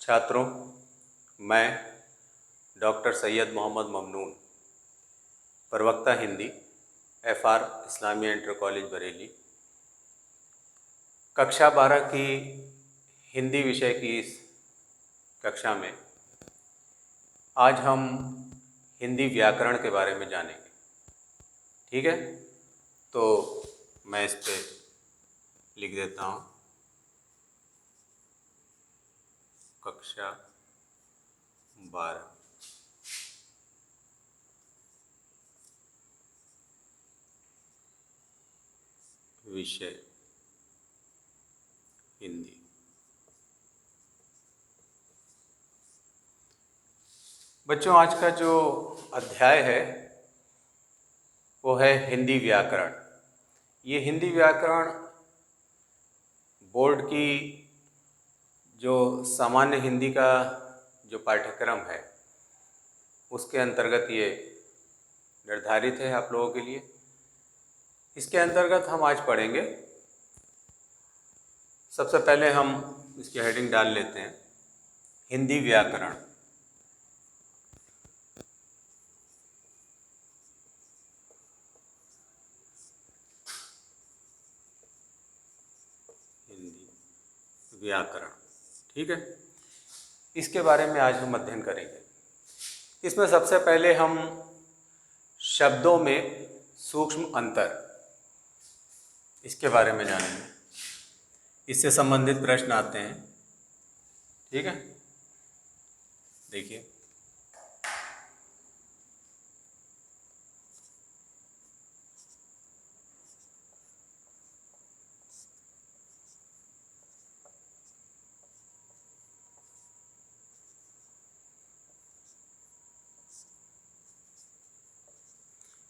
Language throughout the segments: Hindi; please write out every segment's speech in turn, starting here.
छात्रों, मैं डॉक्टर सैयद मोहम्मद ममनून, प्रवक्ता Hindi, FR Islamia inter college Bareilly, कक्षा 12 की हिंदी विषय की इस कक्षा में आज हम हिंदी व्याकरण के बारे में जानेंगे। ठीक है, तो मैं इस पे लिख देता हूँ कक्षा 12। विषय हिंदी। बच्चों, आज का जो अध्याय है वो है हिंदी व्याकरण। ये हिंदी व्याकरण बोर्ड की जो सामान्य हिंदी का जो पाठ्यक्रम है उसके अंतर्गत ये निर्धारित है आप लोगों के लिए। इसके अंतर्गत हम आज पढ़ेंगे। सबसे पहले हम इसकी हेडिंग डाल लेते हैं, हिंदी व्याकरण। हिंदी व्याकरण, ठीक है, इसके बारे में आज हम अध्ययन करेंगे। इसमें सबसे पहले हम शब्दों में सूक्ष्म अंतर इसके बारे में जानेंगे। इससे संबंधित प्रश्न आते हैं। ठीक है, देखिए,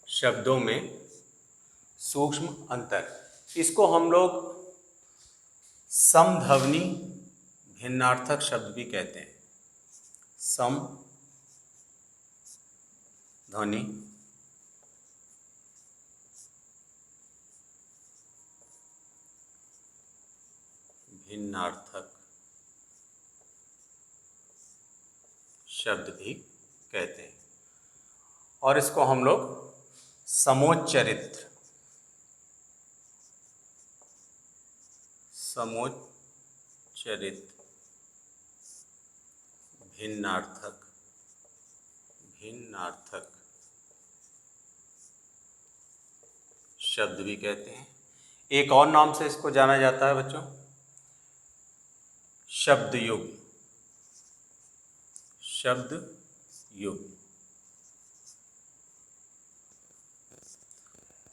शब्दों में सूक्ष्म अंतर, इसको हम लोग समध्वनि भिन्नार्थक शब्द भी कहते हैं। समध्वनि भिन्नार्थक शब्द भी कहते हैं, और इसको हम लोग समोच्चरित भिन्नार्थक शब्द भी कहते हैं। एक और नाम से इसको जाना जाता है बच्चों, शब्द युग्म।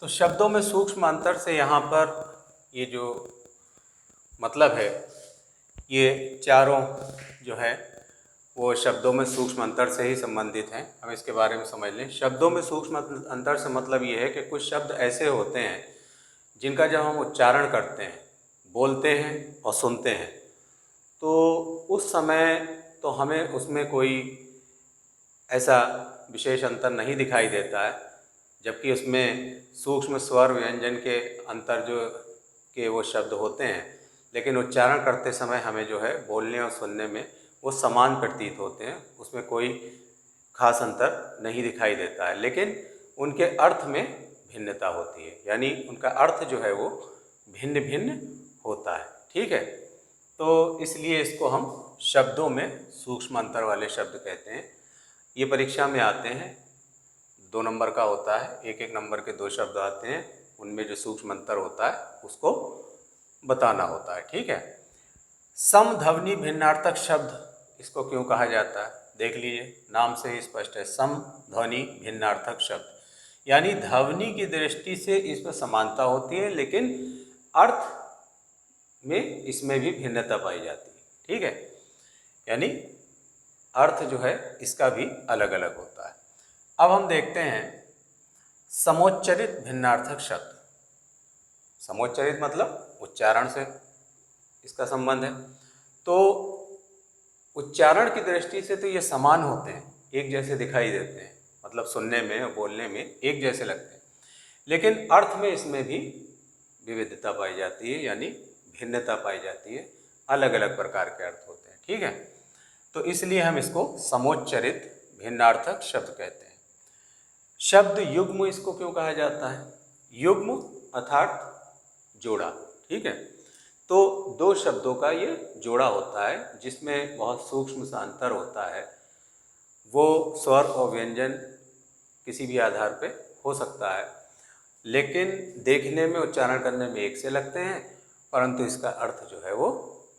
तो शब्दों में सूक्ष्म अंतर से यहाँ पर ये जो मतलब है, ये चारों जो है वो शब्दों में सूक्ष्म अंतर से ही संबंधित हैं। हम इसके बारे में समझ लें। शब्दों में सूक्ष्म अंतर से मतलब ये है कि कुछ शब्द ऐसे होते हैं जिनका जब हम उच्चारण करते हैं, बोलते हैं और सुनते हैं, तो उस समय तो हमें उसमें कोई ऐसा विशेष अंतर नहीं दिखाई देता है, जबकि उसमें सूक्ष्म स्वर व्यंजन के अंतर जो के वो शब्द होते हैं, लेकिन उच्चारण करते समय हमें जो है बोलने और सुनने में वो समान प्रतीत होते हैं। उसमें कोई खास अंतर नहीं दिखाई देता है, लेकिन उनके अर्थ में भिन्नता होती है, यानी उनका अर्थ जो है वो भिन्न भिन्न होता है। ठीक है, तो इसलिए इसको हम शब्दों में सूक्ष्म अंतर वाले शब्द कहते हैं। ये परीक्षा में आते हैं, 2 नंबर का होता है, एक नंबर के 2 शब्द आते हैं, उनमें जो सूक्ष्म अंतर होता है उसको बताना होता है। ठीक है, समध्वनि भिन्नार्थक शब्द इसको क्यों कहा जाता है, देख लीजिए, नाम से ही स्पष्ट है, समध्वनि भिन्नार्थक शब्द, यानी ध्वनि की दृष्टि से इसमें समानता होती है, लेकिन अर्थ में इसमें भी भिन्नता पाई जाती है। ठीक है, यानी अर्थ जो है इसका भी अलग अलग होता है। अब हम देखते हैं समोच्चरित भिन्नार्थक शब्द। समोच्चरित मतलब उच्चारण से इसका संबंध है। तो उच्चारण की दृष्टि से तो ये समान होते हैं, एक जैसे दिखाई देते हैं, मतलब सुनने में और बोलने में एक जैसे लगते हैं, लेकिन अर्थ में इसमें भी विविधता पाई जाती है, यानी भिन्नता पाई जाती है, अलग अलग प्रकार के अर्थ होते हैं। ठीक है, तो इसलिए हम इसको समोच्चरित भिन्नार्थक शब्द कहते हैं। शब्द युग्म इसको क्यों कहा जाता है? युग्म अर्थात जोड़ा, ठीक है। तो दो शब्दों का ये जोड़ा होता है जिसमें बहुत सूक्ष्म सा अंतर होता है। वो स्वर और व्यंजन किसी भी आधार पे हो सकता है, लेकिन देखने में, उच्चारण करने में एक से लगते हैं, परंतु इसका अर्थ जो है वो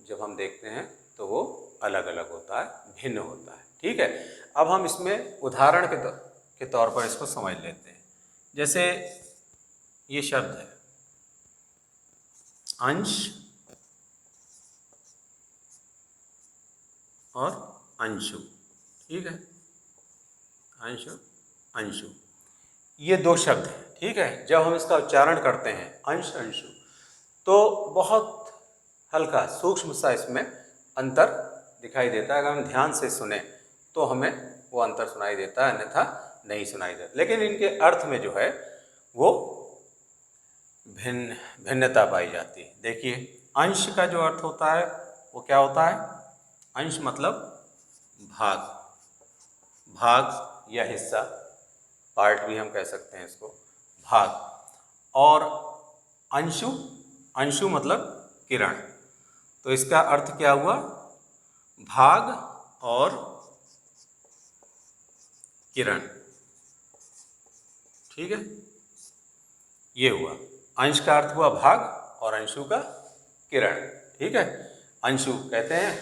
जब हम देखते हैं तो वो अलग अलग होता है, भिन्न होता है, ठीक है। अब हम इसमें उदाहरण के तौर पर इसको समझ लेते हैं। जैसे ये शब्द है अंश और अंशु, ठीक है। अंशु, अंशु, ये दो शब्द हैं, ठीक है। जब हम इसका उच्चारण करते हैं अंश अंशु, तो बहुत हल्का सूक्ष्म सा इसमें अंतर दिखाई देता है। अगर हम ध्यान से सुने तो हमें वो अंतर सुनाई देता है, अन्यथा नहीं सुनाई देता। लेकिन इनके अर्थ में जो है वो भिन्नता पाई जाती है। देखिए, अंश का जो अर्थ होता है वो क्या होता है? अंश मतलब भाग, भाग या हिस्सा, पार्ट भी हम कह सकते हैं इसको, भाग। और अंशु, अंशु मतलब किरण। तो इसका अर्थ क्या हुआ? भाग और किरण, ठीक है। ये हुआ, अंश का अर्थ हुआ भाग और अंशु का किरण, ठीक है। अंशु कहते हैं,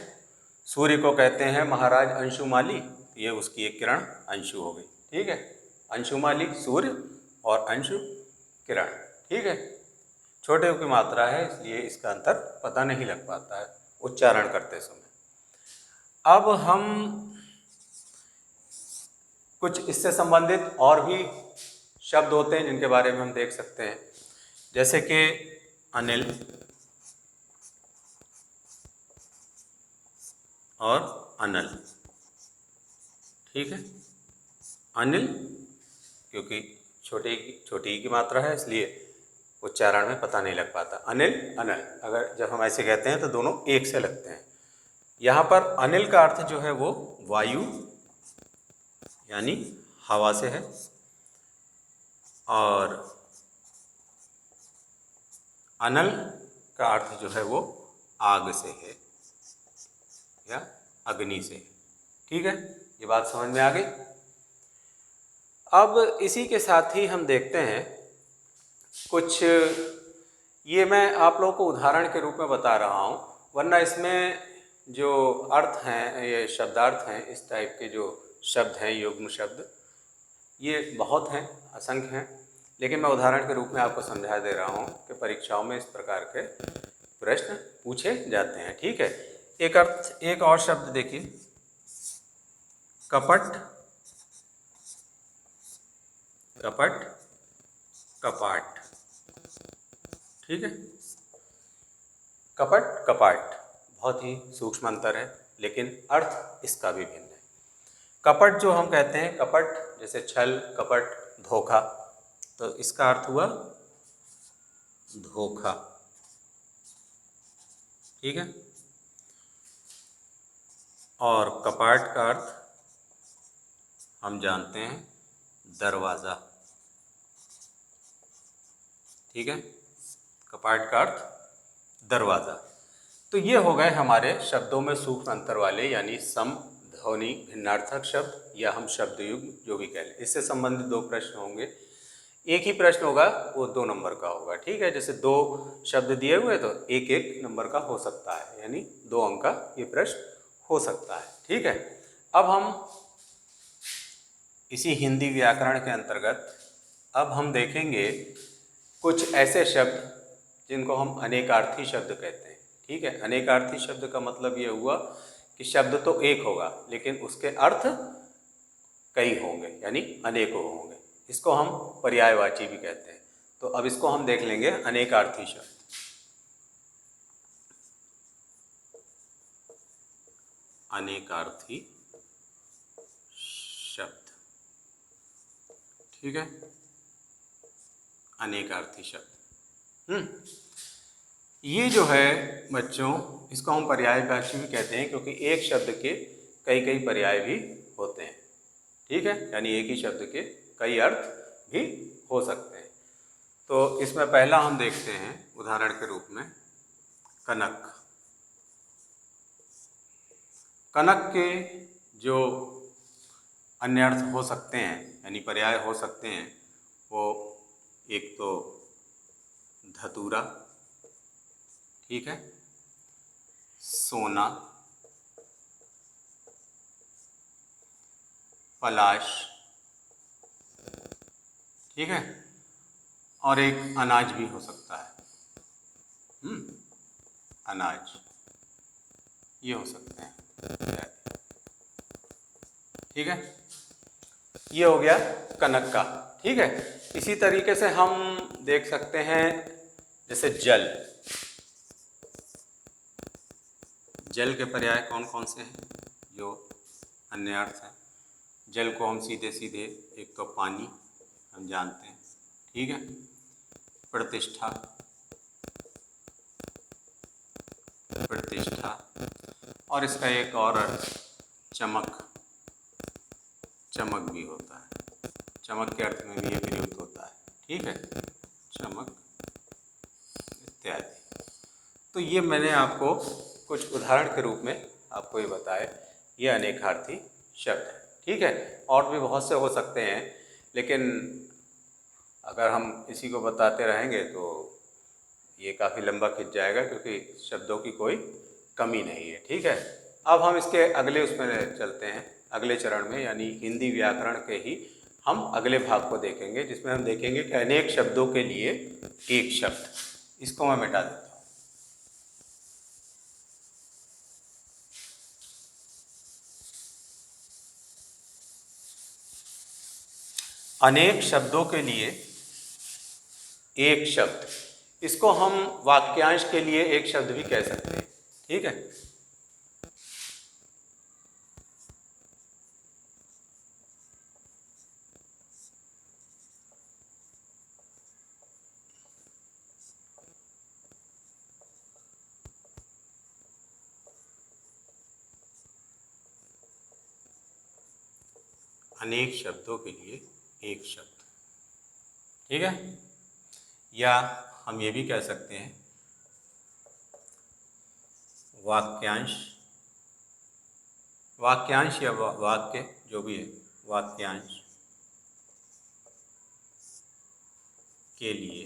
सूर्य को कहते हैं महाराज अंशुमाली, ये उसकी एक किरण अंशु हो गई, ठीक है। अंशुमाली सूर्य और अंशु किरण, ठीक है। छोटे की मात्रा है इसलिए इसका अंतर पता नहीं लग पाता है उच्चारण करते समय। अब हम कुछ इससे संबंधित और भी शब्द होते हैं जिनके बारे में हम देख सकते हैं, जैसे कि अनिल और अनल, ठीक है। अनिल क्योंकि छोटी की मात्रा है इसलिए उच्चारण में पता नहीं लग पाता। अनिल, अनल, अगर जब हम ऐसे कहते हैं तो दोनों एक से लगते हैं। यहाँ पर अनिल का अर्थ जो है वो वायु यानी हवा से है, और अनल का अर्थ जो है वो आग से है या अग्नि से है, ठीक है। ये बात समझ में आ गई। अब इसी के साथ ही हम देखते हैं कुछ, ये मैं आप लोगों को उदाहरण के रूप में बता रहा हूँ, वरना इसमें जो अर्थ हैं, ये शब्दार्थ हैं, इस टाइप के जो शब्द हैं, युग्म शब्द, ये बहुत हैं, असंख्य हैं, लेकिन मैं उदाहरण के रूप में आपको समझा दे रहा हूँ कि परीक्षाओं में इस प्रकार के प्रश्न पूछे जाते हैं, ठीक है। एक और शब्द देखिए, कपट, कपट, कपाट, ठीक है। कपट, कपाट, बहुत ही सूक्ष्म अंतर है, लेकिन अर्थ इसका भी भिन्न है। कपट जो हम कहते हैं, कपट जैसे छल, कपट, धोखा, तो इसका अर्थ हुआ धोखा, ठीक है। और कपाट का अर्थ हम जानते हैं दरवाज़ा, ठीक है। कपाट का अर्थ दरवाज़ा। तो ये हो गए हमारे शब्दों में सूक्ष्म अंतर वाले, यानी सम, ध्वनि, भिन्नार्थक शब्द, या हम शब्द युग्म जो भी कह लें। इससे संबंधित दो प्रश्न होंगे। एक ही प्रश्न होगा वो 2 नंबर का होगा, ठीक है। जैसे 2 शब्द दिए हुए तो 1-1 नंबर का हो सकता है, यानी 2 अंक का ये प्रश्न हो सकता है, ठीक है। अब हम इसी हिंदी व्याकरण के अंतर्गत अब हम देखेंगे कुछ ऐसे शब्द जिनको हम अनेकार्थी शब्द कहते हैं, ठीक है। अनेकार्थी शब्द का मतलब ये हुआ कि शब्द तो एक होगा लेकिन उसके अर्थ कई होंगे, यानी अनेकों होंगे। इसको हम पर्यायवाची भी कहते हैं। तो अब इसको हम देख लेंगे अनेकार्थी शब्द। अनेकार्थी शब्द, ठीक है। अनेकार्थी शब्द, ये जो है बच्चों, इसको हम पर्यायवाची भी कहते हैं, क्योंकि एक शब्द के कई कई पर्याय भी होते हैं। ठीक है, यानी एक ही शब्द के कई अर्थ भी हो सकते हैं। तो इसमें पहला हम देखते हैं उदाहरण के रूप में कनक। कनक के जो अन्य अर्थ हो सकते हैं यानी पर्याय हो सकते हैं, वो एक तो धतूरा, ठीक है, सोना, पलाश, ठीक है, और एक अनाज भी हो सकता है। अनाज, ये हो सकते हैं। ठीक है, ये हो गया कनक का। ठीक है, इसी तरीके से हम देख सकते हैं जैसे जल। जल के पर्याय कौन कौन से हैं जो अन्य अर्थ हैं? जल को हम सीधे सीधे एक तो पानी हम जानते हैं, ठीक है, प्रतिष्ठा, प्रतिष्ठा, और इसका एक और अर्थ चमक, चमक भी होता है। चमक के अर्थ में भी ये प्रयुक्त होता है। ठीक है, चमक इत्यादि। तो ये मैंने आपको कुछ उदाहरण के रूप में आपको ये बताए, ये अनेकार्थी शब्द है। ठीक है, और भी बहुत से हो सकते हैं, लेकिन अगर हम इसी को बताते रहेंगे तो ये काफ़ी लंबा खिंच जाएगा, क्योंकि शब्दों की कोई कमी नहीं है। ठीक है, अब हम इसके अगले उसमें चलते हैं, अगले चरण में, यानी हिंदी व्याकरण के ही हम अगले भाग को देखेंगे, जिसमें हम देखेंगे कि अनेक शब्दों के लिए एक शब्द। इसको मैं मिटा देता हूँ। अनेक शब्दों के लिए एक शब्द, इसको हम वाक्यांश के लिए एक शब्द भी कह सकते हैं। ठीक है, अनेक शब्दों के लिए एक शब्द। ठीक है, या हम ये भी कह सकते हैं वाक्यांश, वाक्यांश या वाक्य जो भी है, वाक्यांश के लिए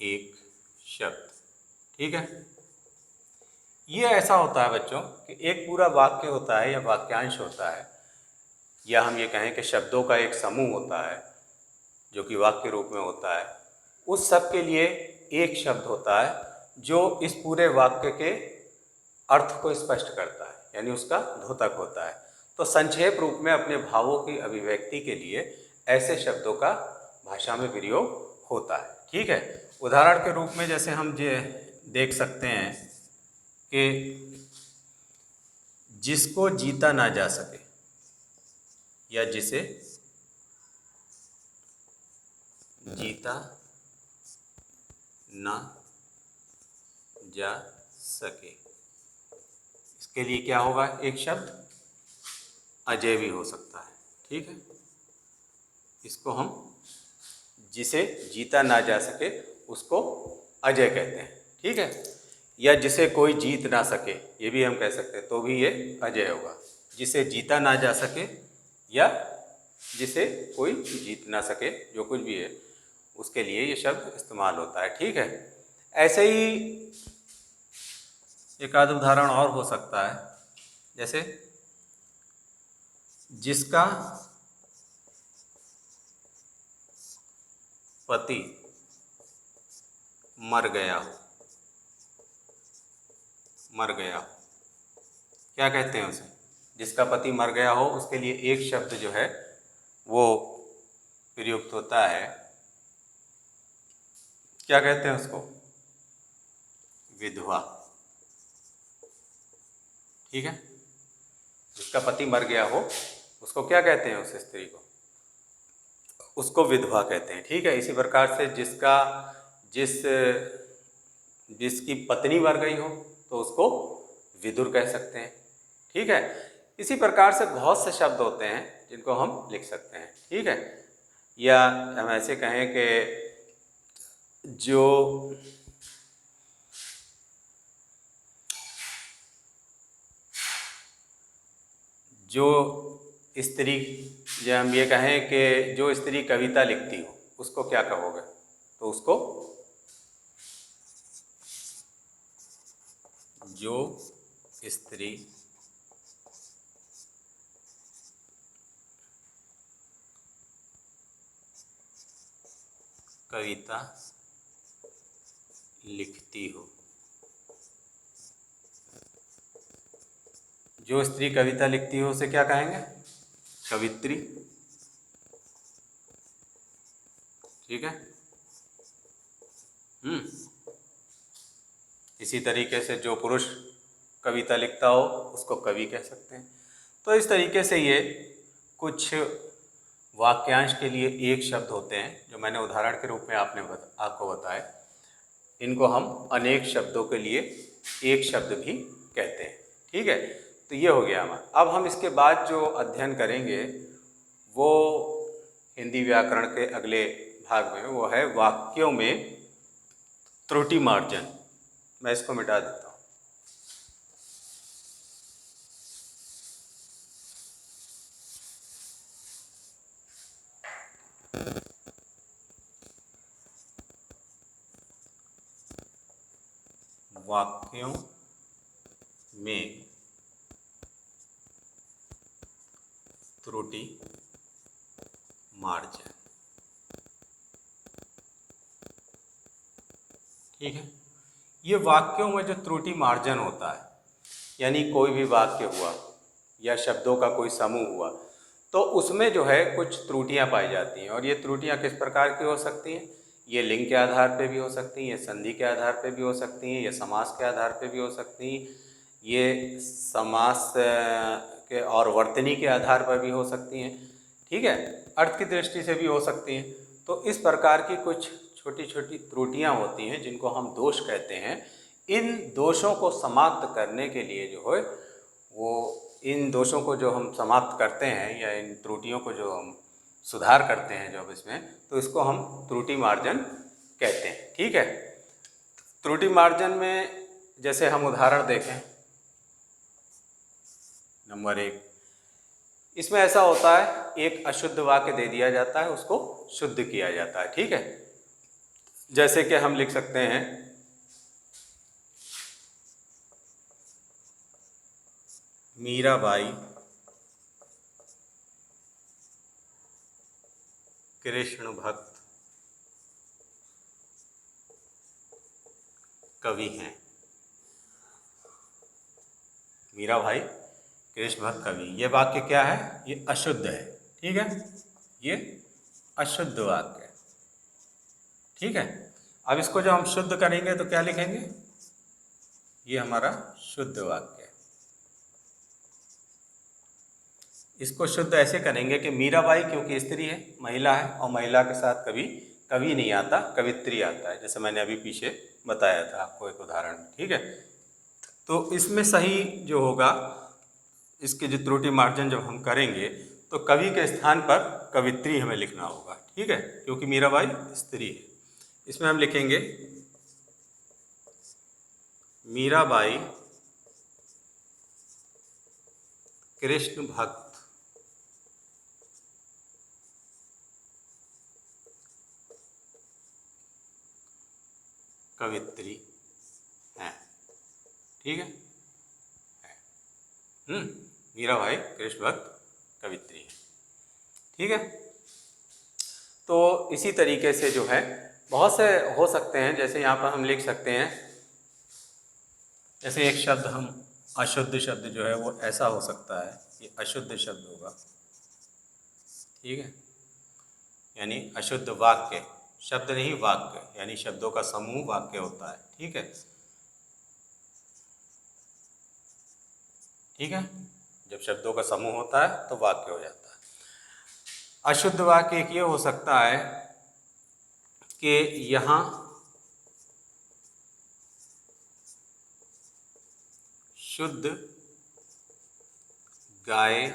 एक शब्द। ठीक है, ये ऐसा होता है बच्चों कि एक पूरा वाक्य होता है या वाक्यांश होता है, या हम ये कहें कि शब्दों का एक समूह होता है जो कि वाक्य रूप में होता है। उस सब के लिए एक शब्द होता है जो इस पूरे वाक्य के अर्थ को स्पष्ट करता है, यानी उसका द्योतक होता है। तो संक्षेप रूप में अपने भावों की अभिव्यक्ति के लिए ऐसे शब्दों का भाषा में प्रयोग होता है। ठीक है, उदाहरण के रूप में जैसे हम ये देख सकते हैं कि जिसको जीता ना जा सके, या जिसे जीता ना जा सके, इसके लिए क्या होगा? एक शब्द अजय भी हो सकता है। ठीक है, इसको हम जिसे जीता ना जा सके उसको अजय कहते हैं। ठीक है, या जिसे कोई जीत ना सके, ये भी हम कह सकते हैं, तो भी ये अजय होगा। जिसे जीता ना जा सके या जिसे कोई जीत ना सके, जो कुछ भी है, उसके लिए ये शब्द इस्तेमाल होता है। ठीक है, ऐसे ही एक आध उदाहरण और हो सकता है, जैसे जिसका पति मर गया, मर गया, क्या कहते हैं उसे? जिसका पति मर गया हो, उसके लिए एक शब्द जो है वो प्रयुक्त होता है, क्या कहते हैं उसको? विधवा। ठीक है, जिसका पति मर गया हो उसको क्या कहते हैं? उस स्त्री को, उसको विधवा कहते हैं। ठीक है, इसी प्रकार से जिसकी पत्नी मर गई हो तो उसको विदुर कह सकते हैं। ठीक है, इसी प्रकार से बहुत से शब्द होते हैं जिनको हम लिख सकते हैं। ठीक है, या हम ऐसे कहें कि जो जो स्त्री, या हम ये कहें कि जो स्त्री कविता लिखती हो उसको क्या कहोगे, तो उसको जो स्त्री कविता लिखती हो, जो स्त्री कविता लिखती हो उसे क्या कहेंगे, कवित्री। ठीक है, इसी तरीके से जो पुरुष कविता लिखता हो उसको कवि कह सकते हैं। तो इस तरीके से ये कुछ वाक्यांश के लिए एक शब्द होते हैं जो मैंने उदाहरण के रूप में आपको बताए। इनको हम अनेक शब्दों के लिए एक शब्द भी कहते हैं। ठीक है, तो ये हो गया हमारा। अब हम इसके बाद जो अध्ययन करेंगे वो हिंदी व्याकरण के अगले भाग में, वो है वाक्यों में त्रुटि मार्जन। मैं इसको मिटा देता हूँ। वाक्यों में त्रुटि मार्जन। ठीक है, ये वाक्यों में जो त्रुटि मार्जन होता है, यानी कोई भी वाक्य हुआ या शब्दों का कोई समूह हुआ तो उसमें जो है कुछ त्रुटियां पाई जाती हैं। और ये त्रुटियां किस प्रकार की हो सकती हैं, ये लिंग के आधार पे भी हो सकती हैं, ये संधि के आधार पे भी हो सकती हैं, ये समास के आधार पे भी हो सकती हैं, ये समास के और वर्तनी के आधार पर भी हो सकती हैं। ठीक है, अर्थ की दृष्टि से भी हो सकती हैं। तो इस प्रकार की कुछ छोटी छोटी त्रुटियां होती हैं जिनको हम दोष कहते हैं। इन दोषों को समाप्त करने के लिए जो है वो, इन दोषों को जो हम समाप्त करते हैं या इन त्रुटियों को जो हम सुधार करते हैं जब इसमें, तो इसको हम त्रुटि मार्जन कहते हैं। ठीक है, त्रुटि मार्जन में जैसे हम उदाहरण देखें, नंबर 1, इसमें ऐसा होता है एक अशुद्ध वाक्य दे दिया जाता है, उसको शुद्ध किया जाता है। ठीक है, जैसे कि हम लिख सकते हैं मीराबाई कृष्ण भक्त कवि हैं। मीराबाई कृष्ण भक्त कवि, ये वाक्य क्या है, ये अशुद्ध है। ठीक है, ये अशुद्ध वाक्य है। ठीक है, अब इसको जो हम शुद्ध करेंगे तो क्या लिखेंगे, ये हमारा शुद्ध वाक्य है। इसको शुद्ध ऐसे करेंगे कि मीराबाई क्योंकि स्त्री है, महिला है, और महिला के साथ कभी कवि नहीं आता, कवित्री आता है, जैसे मैंने अभी पीछे बताया था आपको एक उदाहरण में। ठीक है, तो इसमें सही जो होगा, इसके जो त्रुटि मार्जन जब हम करेंगे तो कवि के स्थान पर कवित्री हमें लिखना होगा। ठीक है, क्योंकि मीराबाई स्त्री है। इसमें हम लिखेंगे मीराबाई कृष्ण भक्त कवित्री हैं। ठीक है, मीराबाई कृष्ण भक्त कवित्री है। ठीक है, तो इसी तरीके से जो है बहुत से हो सकते हैं। जैसे यहाँ पर हम लिख सकते हैं, जैसे एक शब्द हम अशुद्ध शब्द जो है वो ऐसा हो सकता है, ये अशुद्ध शब्द होगा। ठीक है, यानी अशुद्ध वाक्य, शब्द नहीं वाक्य, यानी शब्दों का समूह वाक्य होता है। ठीक है, ठीक है, जब शब्दों का समूह होता है तो वाक्य हो जाता है। अशुद्ध वाक्य एक ये हो सकता है कि यहाँ शुद्ध गाय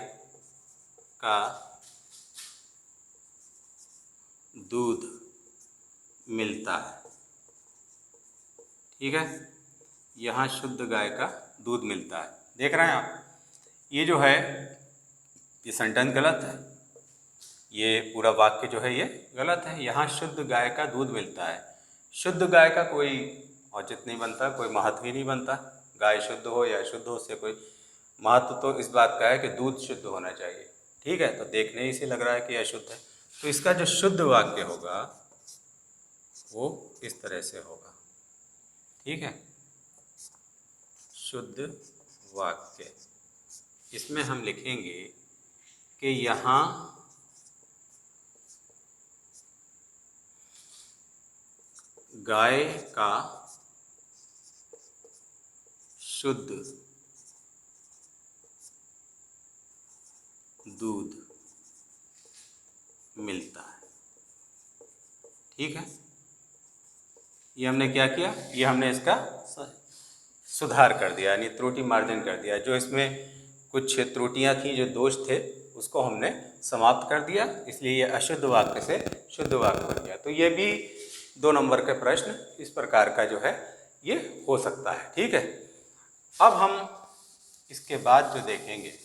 का दूध मिलता है। ठीक है, यहाँ शुद्ध गाय का दूध मिलता है। देख रहे हैं आप, ये जो है ये सेंटेंस गलत है, ये पूरा वाक्य जो है ये गलत है। यहाँ शुद्ध गाय का दूध मिलता है, शुद्ध गाय का कोई औचित्य नहीं बनता, कोई महत्व ही नहीं बनता। गाय शुद्ध हो या अशुद्ध हो, उससे कोई महत्व तो इस बात का है कि दूध शुद्ध होना चाहिए। ठीक है, तो देखने ही से लग रहा है कि अशुद्ध है, तो इसका जो शुद्ध वाक्य होगा वो इस तरह से होगा। ठीक है, शुद्ध वाक्य, इसमें हम लिखेंगे कि यहाँ गाय का शुद्ध दूध मिलता है। ठीक है, ये हमने क्या किया, ये हमने इसका सुधार कर दिया, यानी त्रुटि मार्जन कर दिया। जो इसमें कुछ त्रुटियां थी, जो दोष थे, उसको हमने समाप्त कर दिया, इसलिए ये अशुद्ध वाक्य से शुद्ध वाक्य बन गया। तो ये भी 2 नंबर के प्रश्न इस प्रकार का जो है ये हो सकता है। ठीक है, अब हम इसके बाद जो देखेंगे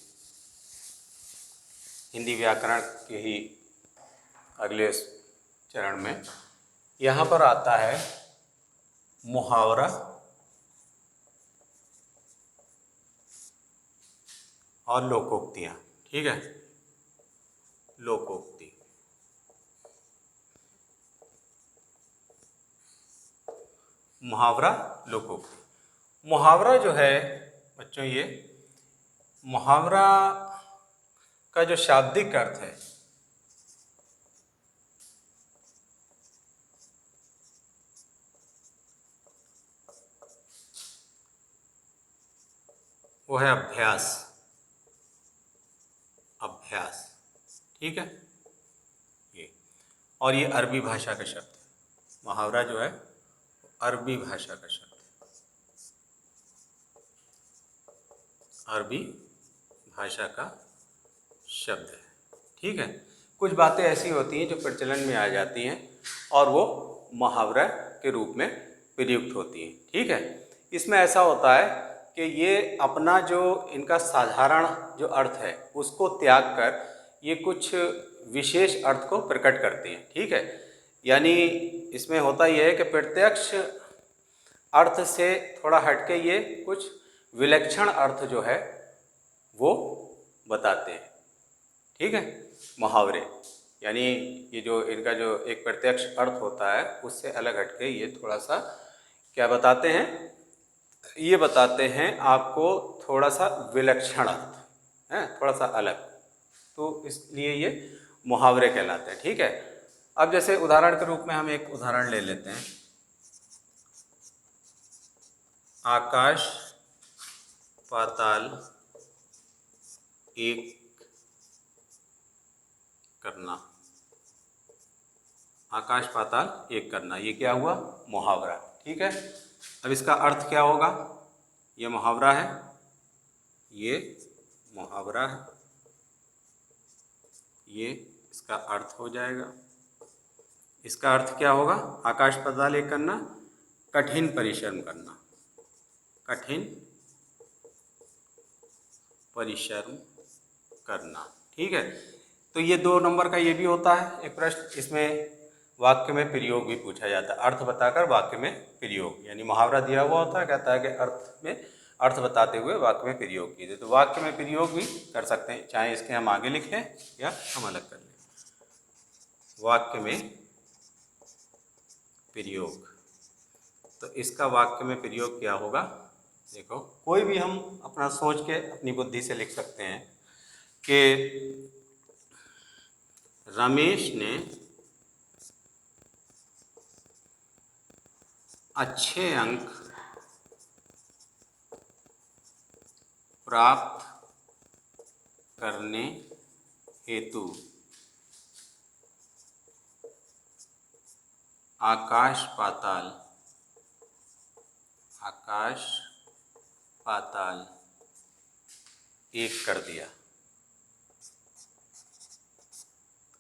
हिंदी व्याकरण के ही अगले चरण में, यहाँ पर आता है मुहावरा और लोकोक्तियाँ। ठीक है, लोकोक्ति, मुहावरा, लोकोक्ति। मुहावरा जो है बच्चों, ये मुहावरा का जो शाब्दिक अर्थ है वो है अभ्यास, अभ्यास। ठीक है, ये, और ये अरबी भाषा का शब्द है। मुहावरा जो है अरबी भाषा का शब्द है, अरबी भाषा का शब्द है। ठीक है, कुछ बातें ऐसी होती हैं जो प्रचलन में आ जाती हैं और वो मुहावरा के रूप में प्रयुक्त होती हैं। ठीक है, इसमें ऐसा होता है कि ये अपना जो इनका साधारण जो अर्थ है उसको त्याग कर ये कुछ विशेष अर्थ को प्रकट करते हैं। ठीक है, यानी इसमें होता यह है कि प्रत्यक्ष अर्थ से थोड़ा हटके ये कुछ विलक्षण अर्थ जो है वो बताते हैं। ठीक है, मुहावरे यानी ये जो इनका जो एक प्रत्यक्ष अर्थ होता है उससे अलग हटके ये थोड़ा सा क्या बताते हैं, ये बताते हैं आपको थोड़ा सा विलक्षण अर्थ है, थोड़ा सा अलग, तो इसलिए ये मुहावरे कहलाते हैं। ठीक है, अब जैसे उदाहरण के रूप में हम एक उदाहरण ले लेते हैं, आकाश पाताल एक करना, आकाश पाताल एक करना, ये क्या हुआ, मुहावरा। ठीक है, अब इसका अर्थ क्या होगा, ये मुहावरा है, ये मुहावरा है, ये इसका अर्थ हो जाएगा। इसका अर्थ क्या होगा, आकाश पाताल एक करना, कठिन परिश्रम करना, कठिन परिश्रम करना। ठीक है, तो ये 2 नंबर का ये भी होता है एक प्रश्न, इसमें वाक्य में प्रयोग भी पूछा जाता है, अर्थ बताकर वाक्य में प्रयोग, यानी मुहावरा दिया हुआ होता है, कहता है कि अर्थ में अर्थ बताते हुए वाक्य में प्रयोग कीजिए, तो वाक्य में प्रयोग भी कर सकते हैं, चाहे इसके हम आगे लिखें या हम अलग कर लें। वाक्य में प्रयोग, तो इसका वाक्य में प्रयोग क्या होगा, देखो कोई भी हम अपना सोच के अपनी बुद्धि से लिख सकते हैं कि रमेश ने अच्छे अंक प्राप्त करने हेतु आकाश पाताल एक कर दिया,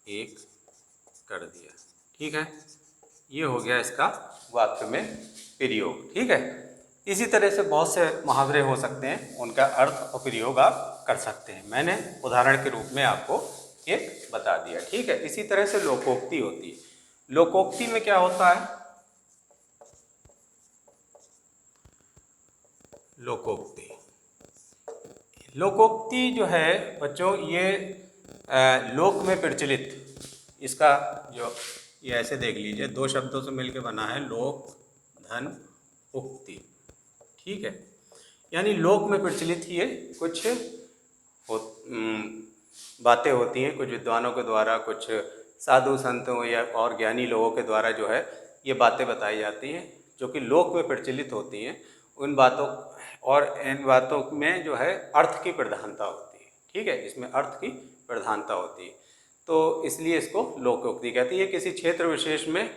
एक कर दिया। ठीक है, ये हो गया इसका वाक्य में प्रयोग। ठीक है, इसी तरह से बहुत से मुहावरे हो सकते हैं, उनका अर्थ और प्रयोग आप कर सकते हैं। मैंने उदाहरण के रूप में आपको एक बता दिया। ठीक है, इसी तरह से लोकोक्ति होती है। लोकोक्ति में क्या होता है? लोकोक्ति, लोकोक्ति जो है बच्चों, ये लोक में प्रचलित, इसका जो ये ऐसे देख लीजिए, दो शब्दों से मिलकर बना है लोक धन उक्ति। ठीक है, यानी लोक में प्रचलित ये कुछ बातें होती हैं, कुछ विद्वानों के द्वारा, कुछ साधु संतों या और ज्ञानी लोगों के द्वारा जो है ये बातें बताई जाती हैं, जो कि लोक में प्रचलित होती हैं। उन बातों और इन बातों में जो है अर्थ की प्रधानता होती है। ठीक है, इसमें अर्थ की प्रधानता होती है, तो इसलिए इसको लोकोक्ति कहती है। किसी क्षेत्र विशेष में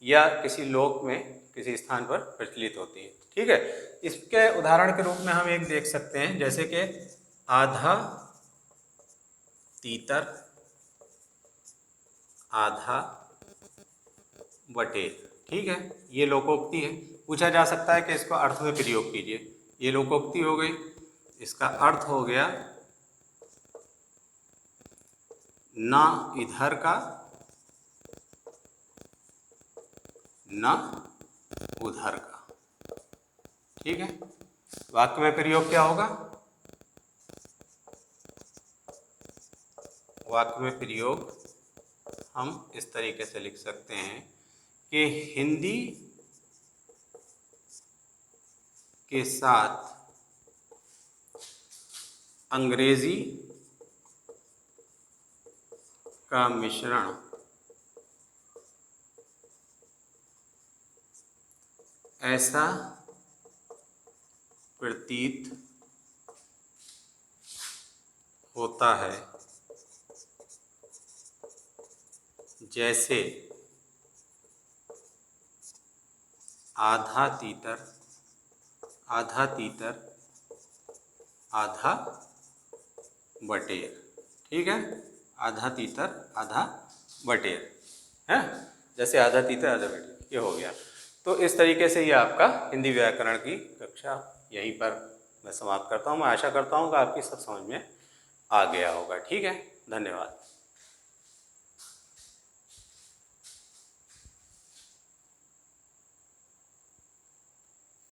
या किसी लोक में, किसी स्थान पर प्रचलित होती है। ठीक है, इसके उदाहरण के रूप में हम एक देख सकते हैं, जैसे कि आधा तीतर आधा बटेर। ठीक है, ये लोकोक्ति है। पूछा जा सकता है कि इसको अर्थ में प्रयोग कीजिए। ये लोकोक्ति हो गई, इसका अर्थ हो गया ना इधर का ना उधर का। ठीक है, वाक्य में प्रयोग क्या होगा? वाक्य में प्रयोग हम इस तरीके से लिख सकते हैं कि हिंदी के साथ अंग्रेजी का मिश्रण ऐसा प्रतीत होता है जैसे आधा तीतर आधा बटेर। ठीक है, आधा तीतर आधा बटेर है, जैसे आधा तीतर आधा बटेर, ये हो गया। तो इस तरीके से ये आपका हिंदी व्याकरण की कक्षा यहीं पर मैं समाप्त करता हूँ। मैं आशा करता हूँ कि आपकी सब समझ में आ गया होगा। ठीक है, धन्यवाद।